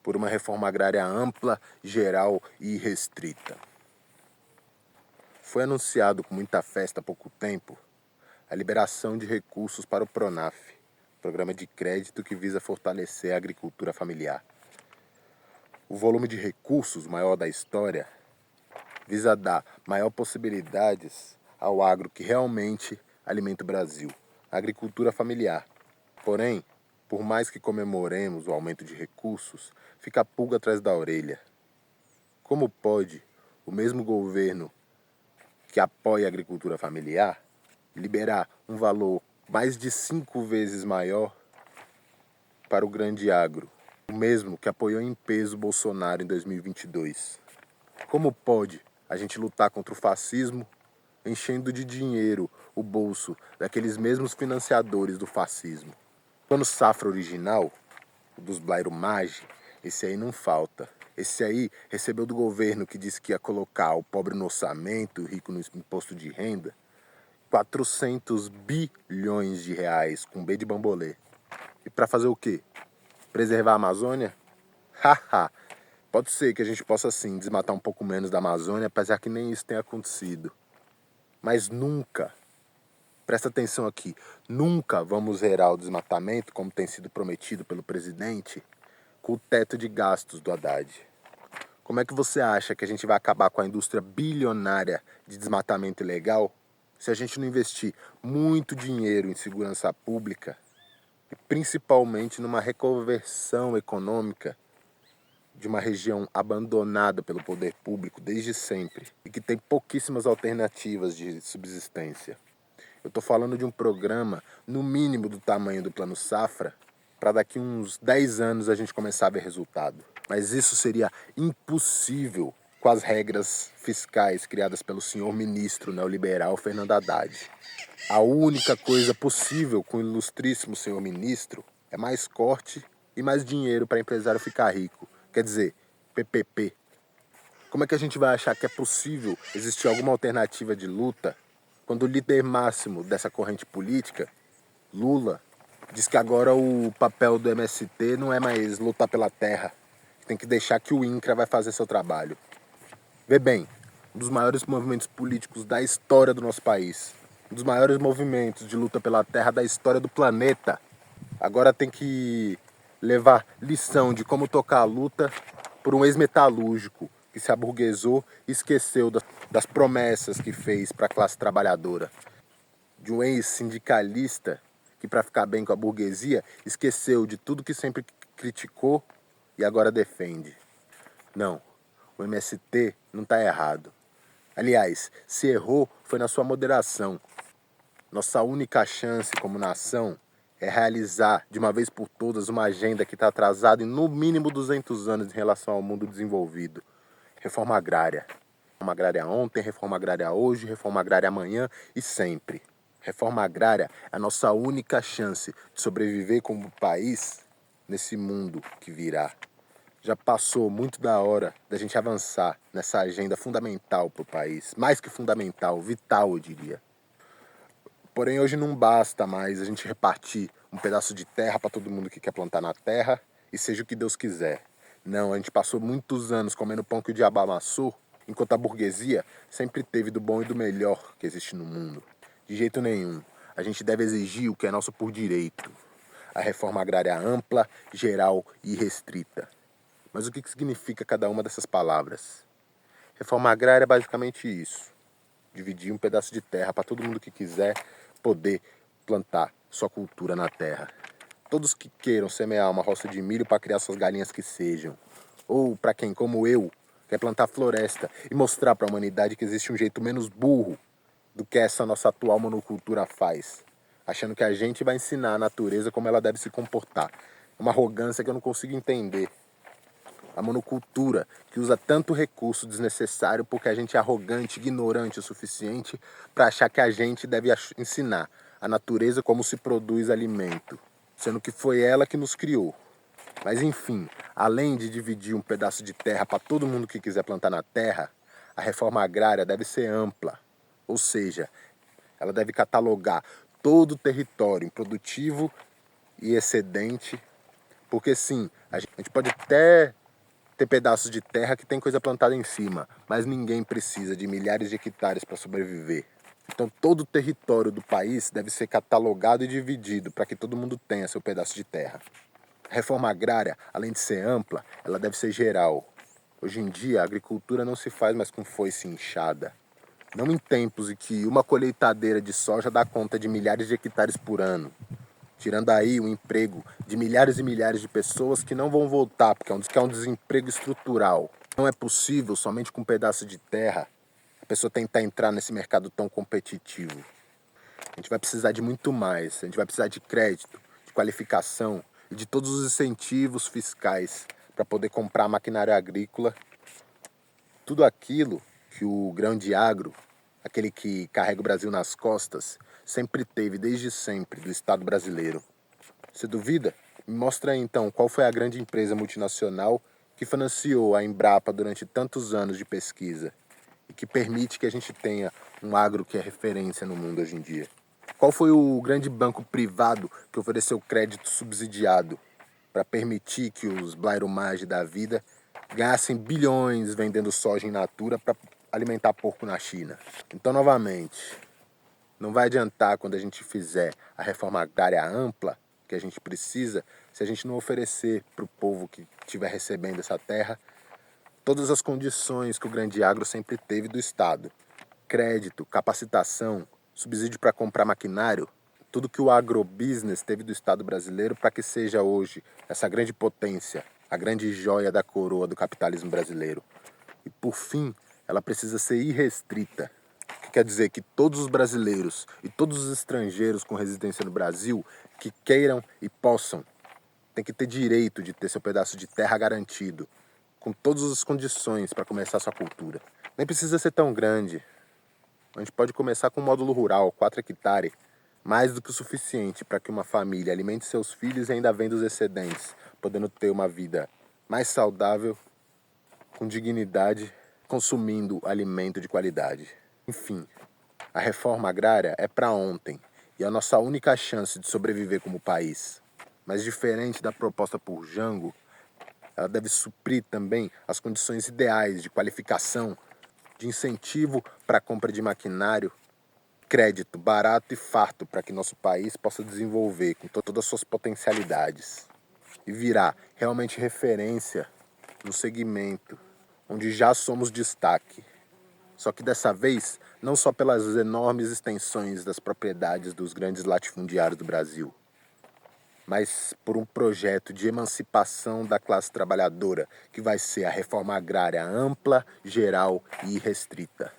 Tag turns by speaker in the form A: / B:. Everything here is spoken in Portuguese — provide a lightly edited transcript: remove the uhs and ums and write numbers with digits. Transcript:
A: por uma reforma agrária ampla, geral e restrita. Foi anunciado com muita festa há pouco tempo a liberação de recursos para o PRONAF, Programa de Crédito que visa fortalecer a agricultura familiar. O volume de recursos maior da história visa dar maior possibilidades ao agro que realmente alimenta o Brasil, a agricultura familiar. Porém, por mais que comemoremos o aumento de recursos, fica a pulga atrás da orelha. Como pode o mesmo governo que apoia a agricultura familiar liberar um valor mais de 5 vezes maior para o grande agro, o mesmo que apoiou em peso Bolsonaro em 2022? Como pode a gente lutar contra o fascismo enchendo de dinheiro o bolso daqueles mesmos financiadores do fascismo? O Plano Safra original, o dos Blairo Maggi, esse aí não falta. Esse aí recebeu do governo que disse que ia colocar o pobre no orçamento, o rico no imposto de renda, 400 bilhões de reais com B de bambolê. E para fazer o quê? Preservar a Amazônia? Haha! Pode ser que a gente possa sim desmatar um pouco menos da Amazônia, apesar que nem isso tenha acontecido. Mas nunca, presta atenção aqui, nunca vamos zerar o desmatamento, como tem sido prometido pelo presidente, com o teto de gastos do Haddad. Como é que você acha que a gente vai acabar com a indústria bilionária de desmatamento ilegal se a gente não investir muito dinheiro em segurança pública e principalmente numa reconversão econômica de uma região abandonada pelo poder público desde sempre e que tem pouquíssimas alternativas de subsistência? Eu estou falando de um programa, no mínimo do tamanho do Plano Safra, para daqui uns 10 anos a gente começar a ver resultado. Mas isso seria impossível com as regras fiscais criadas pelo senhor ministro neoliberal Fernando Haddad. A única coisa possível com o ilustríssimo senhor ministro é mais corte e mais dinheiro para empresário ficar rico. Quer dizer, PPP. Como é que a gente vai achar que é possível existir alguma alternativa de luta quando o líder máximo dessa corrente política, Lula, diz que agora o papel do MST não é mais lutar pela terra, tem que deixar que o INCRA vai fazer seu trabalho? Vê bem, um dos maiores movimentos políticos da história do nosso país, um dos maiores movimentos de luta pela terra da história do planeta, agora tem que levar lição de como tocar a luta por um ex-metalúrgico que se aburguesou e esqueceu das promessas que fez para a classe trabalhadora. De um ex-sindicalista que, para ficar bem com a burguesia, esqueceu de tudo que sempre criticou e agora defende. Não, o MST não está errado. Aliás, se errou foi na sua moderação. Nossa única chance como nação é realizar de uma vez por todas uma agenda que está atrasada em no mínimo 200 anos em relação ao mundo desenvolvido. Reforma agrária. Reforma agrária ontem, reforma agrária hoje, reforma agrária amanhã e sempre. Reforma agrária é a nossa única chance de sobreviver como país nesse mundo que virá. Já passou muito da hora da gente avançar nessa agenda fundamental para o país. Mais que fundamental, vital, eu diria. Porém, hoje não basta mais a gente repartir um pedaço de terra para todo mundo que quer plantar na terra e seja o que Deus quiser. Não, a gente passou muitos anos comendo pão que o diabo amassou, enquanto a burguesia sempre teve do bom e do melhor que existe no mundo. De jeito nenhum. A gente deve exigir o que é nosso por direito. A reforma agrária ampla, geral e restrita. Mas o que significa cada uma dessas palavras? Reforma agrária é basicamente isso. Dividir um pedaço de terra para todo mundo que quiser poder plantar sua cultura na terra. Todos que queiram semear uma roça de milho para criar suas galinhas que sejam. Ou para quem, como eu, quer plantar floresta e mostrar para a humanidade que existe um jeito menos burro do que essa nossa atual monocultura faz. Achando que a gente vai ensinar a natureza como ela deve se comportar. Uma arrogância que eu não consigo entender. A monocultura, que usa tanto recurso desnecessário porque a gente é arrogante, ignorante o suficiente para achar que a gente deve ensinar a natureza como se produz alimento, sendo que foi ela que nos criou. Mas enfim, além de dividir um pedaço de terra para todo mundo que quiser plantar na terra, a reforma agrária deve ser ampla, ou seja, ela deve catalogar todo o território improdutivo e excedente, porque sim, a gente pode até Tem pedaços de terra que tem coisa plantada em cima, mas ninguém precisa de milhares de hectares para sobreviver. Então todo o território do país deve ser catalogado e dividido para que todo mundo tenha seu pedaço de terra. A reforma agrária, além de ser ampla, ela deve ser geral. Hoje em dia, a agricultura não se faz mais com foice e enxada. Não em tempos em que uma colheitadeira de soja dá conta de milhares de hectares por ano, tirando aí o emprego de milhares e milhares de pessoas que não vão voltar, porque é um desemprego estrutural. Não é possível, somente com um pedaço de terra, a pessoa tentar entrar nesse mercado tão competitivo. A gente vai precisar de muito mais. A gente vai precisar de crédito, de qualificação e de todos os incentivos fiscais para poder comprar maquinário agrícola. Tudo aquilo que o grão de agro, aquele que carrega o Brasil nas costas, sempre teve desde sempre do Estado brasileiro. Você duvida? Me mostra aí então qual foi a grande empresa multinacional que financiou a Embrapa durante tantos anos de pesquisa e que permite que a gente tenha um agro que é referência no mundo hoje em dia. Qual foi o grande banco privado que ofereceu crédito subsidiado para permitir que os Blairomage da vida ganhassem bilhões vendendo soja in natura para alimentar porco na China? Então, novamente, não vai adiantar quando a gente fizer a reforma agrária ampla que a gente precisa, se a gente não oferecer para o povo que estiver recebendo essa terra todas as condições que o grande agro sempre teve do Estado. Crédito, capacitação, subsídio para comprar maquinário, tudo que o agrobusiness teve do Estado brasileiro para que seja hoje essa grande potência, a grande joia da coroa do capitalismo brasileiro. E por fim, ela precisa ser irrestrita. O que quer dizer que todos os brasileiros e todos os estrangeiros com residência no Brasil que queiram e possam têm que ter direito de ter seu pedaço de terra garantido, com todas as condições para começar sua cultura. Nem precisa ser tão grande. A gente pode começar com um módulo rural, 4 hectares, mais do que o suficiente para que uma família alimente seus filhos e ainda venda os excedentes, podendo ter uma vida mais saudável, com dignidade, consumindo alimento de qualidade. Enfim, a reforma agrária é para ontem e é a nossa única chance de sobreviver como país. Mas diferente da proposta por Jango, ela deve suprir também as condições ideais de qualificação, de incentivo para a compra de maquinário, crédito barato e farto para que nosso país possa desenvolver com todas as suas potencialidades e virar realmente referência no segmento onde já somos destaque. Só que dessa vez, não só pelas enormes extensões das propriedades dos grandes latifundiários do Brasil, mas por um projeto de emancipação da classe trabalhadora, que vai ser a reforma agrária ampla, geral e irrestrita.